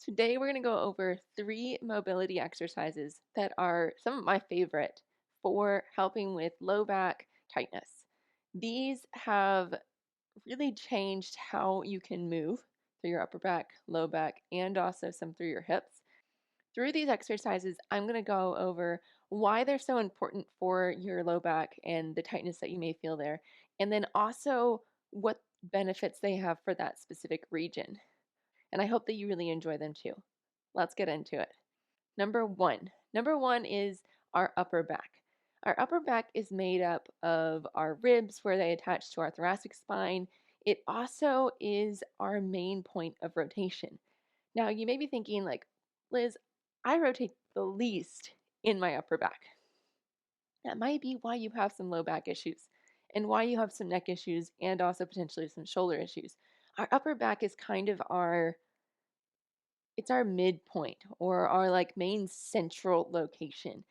Today, we're going to go over 3 mobility exercises that are some of my favorite for helping with low back tightness. These have really changed how you can move through your upper back, low back, and also some through your hips. Through these exercises, I'm going to go over why they're so important for your low back and the tightness that you may feel there, and then also what benefits they have for that specific region. And I hope that you really enjoy them too. Let's get into it. Number one. Number one is our upper back. Our upper back is made up of our ribs where they attach to our thoracic spine. It also is our main point of rotation. Now, you may be thinking, like, Liz, I rotate the least in my upper back. That might be why you have some low back issues and why you have some neck issues and also potentially some shoulder issues. Our upper back is kind of our midpoint or our like main central location.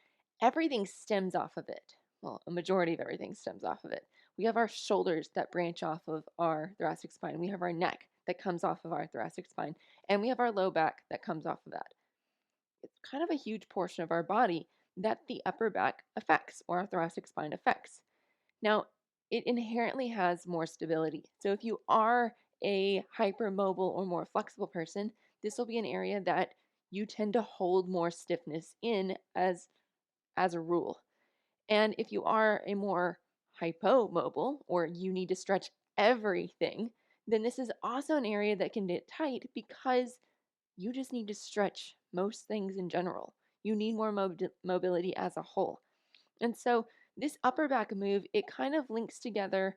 Everything stems off of it. Well, a majority of everything stems off of it. We have our shoulders that branch off of our thoracic spine. We have our neck that comes off of our thoracic spine. And we have our low back that comes off of that. It's kind of a huge portion of our body that the upper back affects or our thoracic spine affects. Now, it inherently has more stability. So if you are a hypermobile or more flexible person, this will be an area that you tend to hold more stiffness in as a rule. And if you are a more hypomobile or you need to stretch everything, then this is also an area that can get tight because you just need to stretch most things in general. You need more mobility as a whole. And so this upper back move, it kind of links together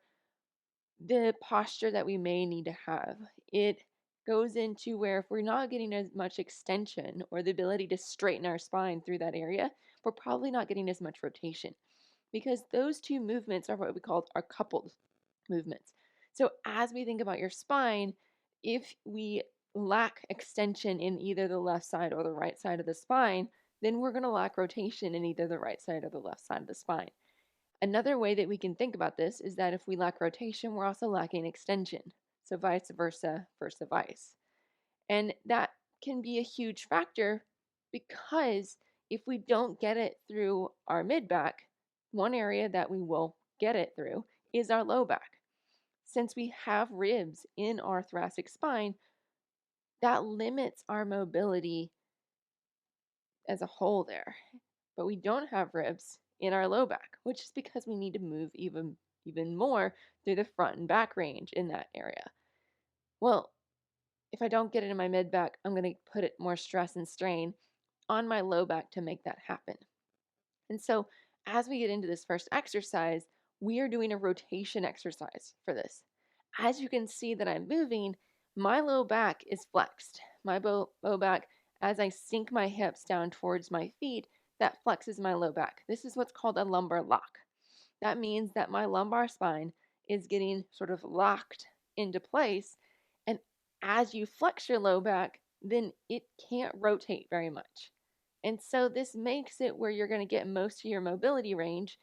the posture that we may need to have. It goes into where if we're not getting as much extension or the ability to straighten our spine through that area, we're probably not getting as much rotation because those two movements are what we call our coupled movements. So as we think about your spine, if we lack extension in either the left side or the right side of the spine, then we're going to lack rotation in either the right side or the left side of the spine. Another way that we can think about this is that if we lack rotation, we're also lacking extension. So vice versa, versa vice. And that can be a huge factor because if we don't get it through our mid back, one area that we will get it through is our low back. Since we have ribs in our thoracic spine, that limits our mobility as a whole there. But we don't have ribs in our low back, which is because we need to move even more through the front and back range in that area. Well, if I don't get it in my mid back, I'm going to put it more stress and strain on my low back to make that happen. And so as we get into this first exercise, we are doing a rotation exercise for this. As you can see that I'm moving, my low back is flexed. My low back, as I sink my hips down towards my feet, that flexes my low back. This is what's called a lumbar lock. That means that my lumbar spine is getting sort of locked into place. And as you flex your low back, then it can't rotate very much. And so this makes it where you're going to get most of your mobility range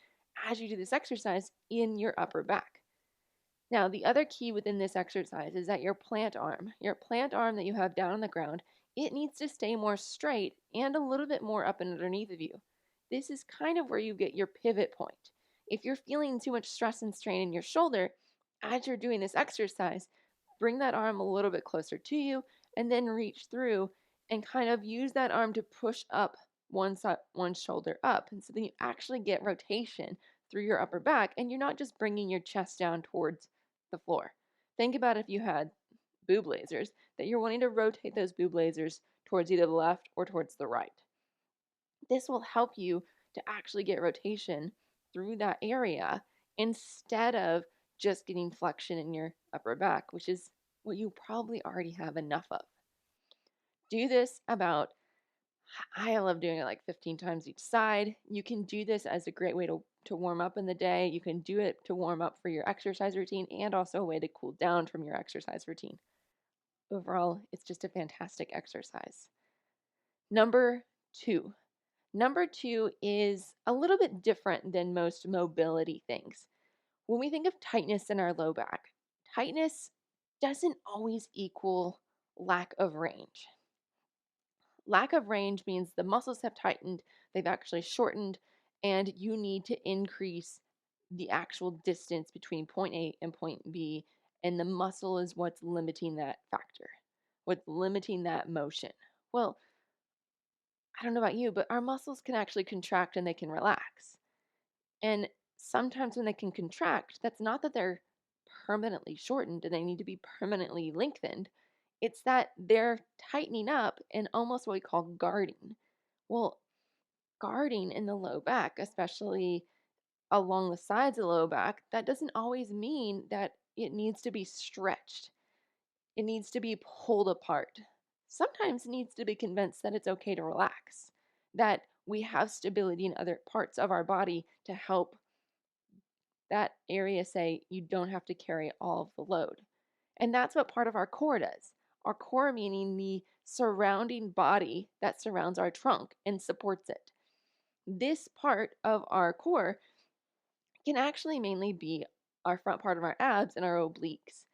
as you do this exercise in your upper back. Now, the other key within this exercise is that your plant arm that you have down on the ground, it needs to stay more straight and a little bit more up and underneath of you. This is kind of where you get your pivot point. If you're feeling too much stress and strain in your shoulder, as you're doing this exercise, bring that arm a little bit closer to you and then reach through and kind of use that arm to push up one shoulder up. And so then you actually get rotation through your upper back and you're not just bringing your chest down towards the floor. Think about if you had boob lasers, that you're wanting to rotate those boob lasers towards either the left or towards the right. This will help you to actually get rotation through that area instead of just getting flexion in your upper back, which is what you probably already have enough of. Do this I love doing it like 15 times each side. You can do this as a great way to warm up in the day. You can do it to warm up for your exercise routine and also a way to cool down from your exercise routine. Overall, it's just a fantastic exercise. Number two. Number two is a little bit different than most mobility things. When we think of tightness in our low back, tightness doesn't always equal lack of range. Lack of range means the muscles have tightened, they've actually shortened, and you need to increase the actual distance between point A and point B, and the muscle is what's limiting that factor, what's limiting that motion. Well, I don't know about you, but our muscles can actually contract and they can relax. And sometimes when they can contract, that's not that they're permanently shortened and they need to be permanently lengthened. It's that they're tightening up and almost what we call guarding. Well, guarding in the low back, especially along the sides of the low back, that doesn't always mean that it needs to be stretched. It needs to be pulled apart. Sometimes it needs to be convinced that it's okay to relax, that we have stability in other parts of our body to help that area say you don't have to carry all of the load. And that's what part of our core does. Our core meaning the surrounding body that surrounds our trunk and supports it. This part of our core can actually mainly be our front part of our abs and our obliques.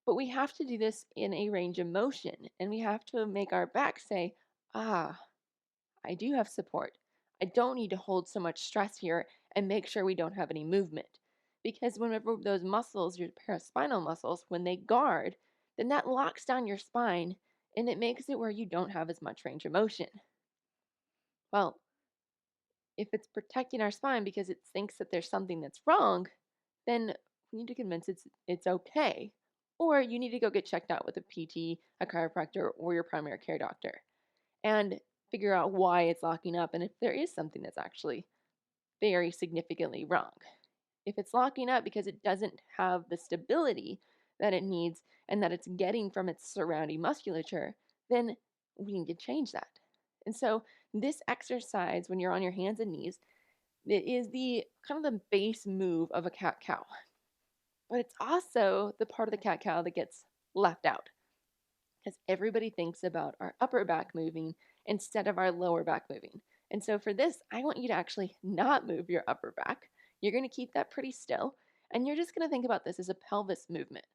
But we have to do this in a range of motion, and we have to make our back say, ah, I do have support. I don't need to hold so much stress here and make sure we don't have any movement. Because whenever those muscles, your paraspinal muscles, when they guard, then that locks down your spine and it makes it where you don't have as much range of motion. Well, if it's protecting our spine because it thinks that there's something that's wrong, then we need to convince it's okay. Or you need to go get checked out with a PT, a chiropractor, or your primary care doctor and figure out why it's locking up and if there is something that's actually very significantly wrong. If it's locking up because it doesn't have the stability that it needs and that it's getting from its surrounding musculature, then we need to change that. And so, this exercise, when you're on your hands and knees, it is the kind of the base move of a cat cow, but it's also the part of the cat cow that gets left out because everybody thinks about our upper back moving instead of our lower back moving. And so for this, I want you to actually not move your upper back. You're going to keep that pretty still, and you're just going to think about this as a pelvis movement.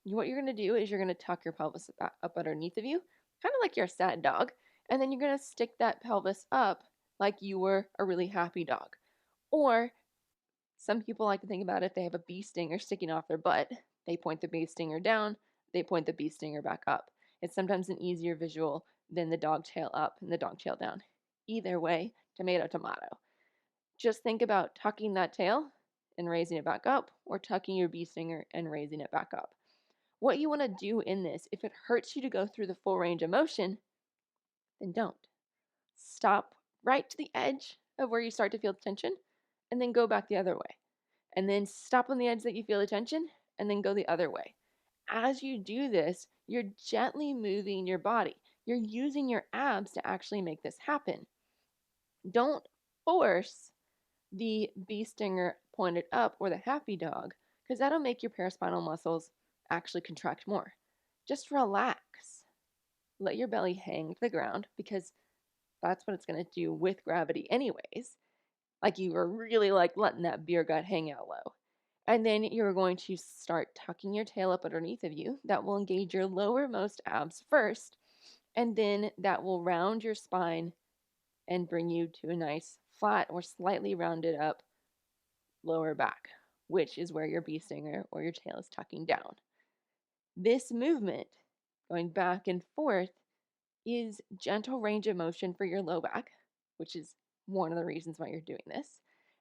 What you're going to do is you're going to tuck your pelvis up underneath of you, kind of like you're a sad dog, and then you're going to stick that pelvis up like you were a really happy dog. Or some people like to think about it if they have a bee stinger sticking off their butt, they point the bee stinger down, they point the bee stinger back up. It's sometimes an easier visual than the dog tail up and the dog tail down. Either way, tomato, tomato. Just think about tucking that tail and raising it back up, or tucking your bee stinger and raising it back up. What you want to do in this, if it hurts you to go through the full range of motion, then don't. Stop right to the edge of where you start to feel tension, and then go back the other way. And then stop on the edge that you feel the tension, and then go the other way. As you do this, you're gently moving your body. You're using your abs to actually make this happen. Don't force the bee stinger pointed up or the happy dog, because that'll make your paraspinal muscles actually contract more. Just relax. Let your belly hang to the ground because that's what it's going to do with gravity anyways. Like you were really like letting that beer gut hang out low. And then you're going to start tucking your tail up underneath of you. That will engage your lowermost abs first, and then that will round your spine and bring you to a nice flat or slightly rounded up lower back, which is where your bee stinger or your tail is tucking down. This movement, going back and forth, is gentle range of motion for your low back, which is one of the reasons why you're doing this.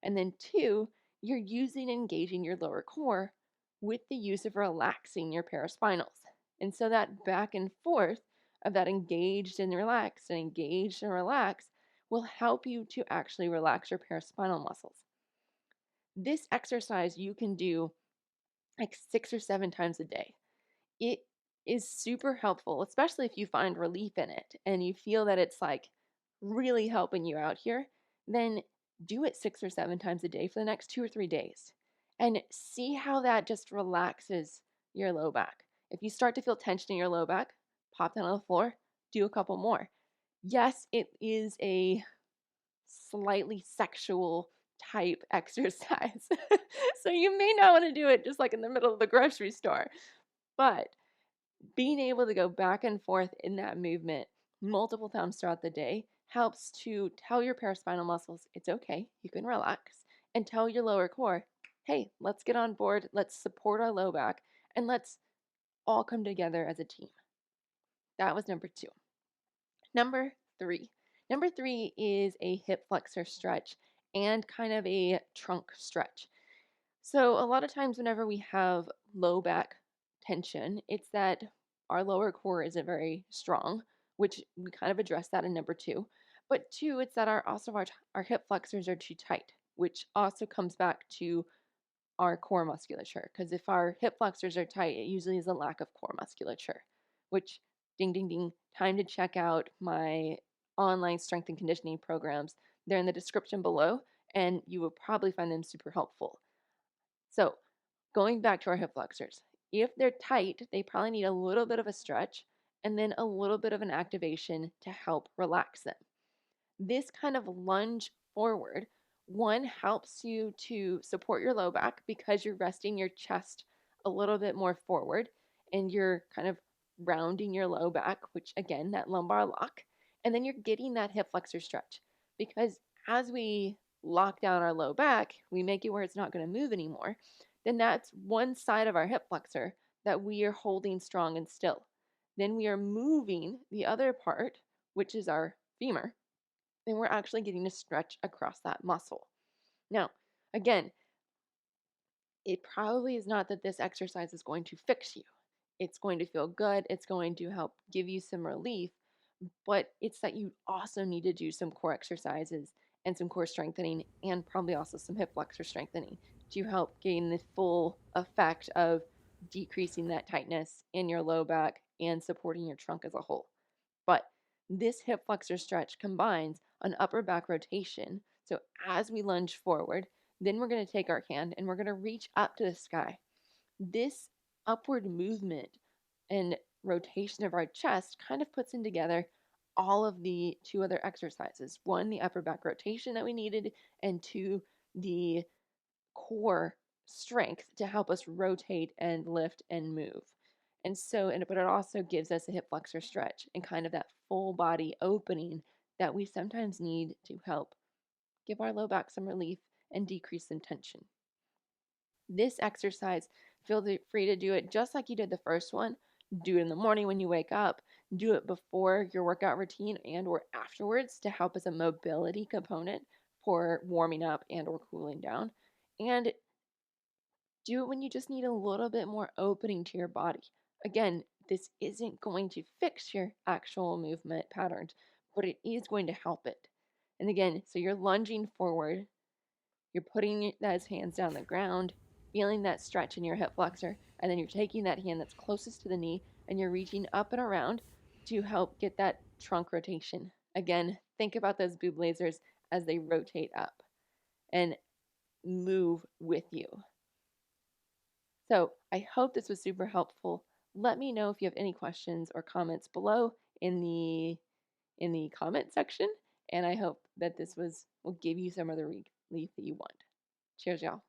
And then two, you're using and engaging your lower core with the use of relaxing your paraspinals. And so that back and forth of that engaged and relaxed and engaged and relaxed will help you to actually relax your paraspinal muscles. This exercise you can do like 6 or 7 times a day. It is super helpful, especially if you find relief in it and you feel that it's like really helping you out here, then do it 6 or 7 times a day for the next 2 or 3 days and see how that just relaxes your low back. If you start to feel tension in your low back, pop down on the floor, do a couple more. Yes, it is a slightly sexual type exercise. So you may not want to do it just like in the middle of the grocery store, but being able to go back and forth in that movement multiple times throughout the day helps to tell your paraspinal muscles it's okay, you can relax, and tell your lower core, hey, let's get on board, let's support our low back, and let's all come together as a team. That was number two. Number three. Number three is a hip flexor stretch and kind of a trunk stretch. So, a lot of times, whenever we have low back tension, it's that our lower core isn't very strong, which we kind of address that in number two. But two, it's that our hip flexors are too tight, which also comes back to our core musculature. Because if our hip flexors are tight, it usually is a lack of core musculature, which, ding, ding, ding, time to check out my online strength and conditioning programs. They're in the description below, and you will probably find them super helpful. So, going back to our hip flexors, if they're tight, they probably need a little bit of a stretch and then a little bit of an activation to help relax them. This kind of lunge forward, one helps you to support your low back because you're resting your chest a little bit more forward and you're kind of rounding your low back, which again, that lumbar lock, and then you're getting that hip flexor stretch because as we lock down our low back, we make it where it's not going to move anymore. Then that's one side of our hip flexor that we are holding strong and still. Then we are moving the other part, which is our femur, then we're actually getting a stretch across that muscle. Now, again, it probably is not that this exercise is going to fix you. It's going to feel good, it's going to help give you some relief, but it's that you also need to do some core exercises and some core strengthening and probably also some hip flexor strengthening to help gain the full effect of decreasing that tightness in your low back and supporting your trunk as a whole. But this hip flexor stretch combines an upper back rotation. So as we lunge forward, then we're going to take our hand and we're going to reach up to the sky. This upward movement and rotation of our chest kind of puts in together all of the two other exercises. One, the upper back rotation that we needed, and two, the core strength to help us rotate and lift and move. But it also gives us a hip flexor stretch and kind of that full body opening that we sometimes need to help give our low back some relief and decrease some tension. This exercise, feel free to do it just like you did the first one. Do it in the morning when you wake up. Do it before your workout routine and or afterwards to help as a mobility component for warming up and or cooling down. And do it when you just need a little bit more opening to your body. Again, this isn't going to fix your actual movement patterns, but it is going to help it. And again, so you're lunging forward, you're putting those hands down the ground, feeling that stretch in your hip flexor, and then you're taking that hand that's closest to the knee and you're reaching up and around to help get that trunk rotation. Again, think about those boob lasers as they rotate up and move with you. So I hope this was super helpful. Let me know if you have any questions or comments below in the comment section. And I hope that this will give you some of the relief that you want. Cheers, y'all.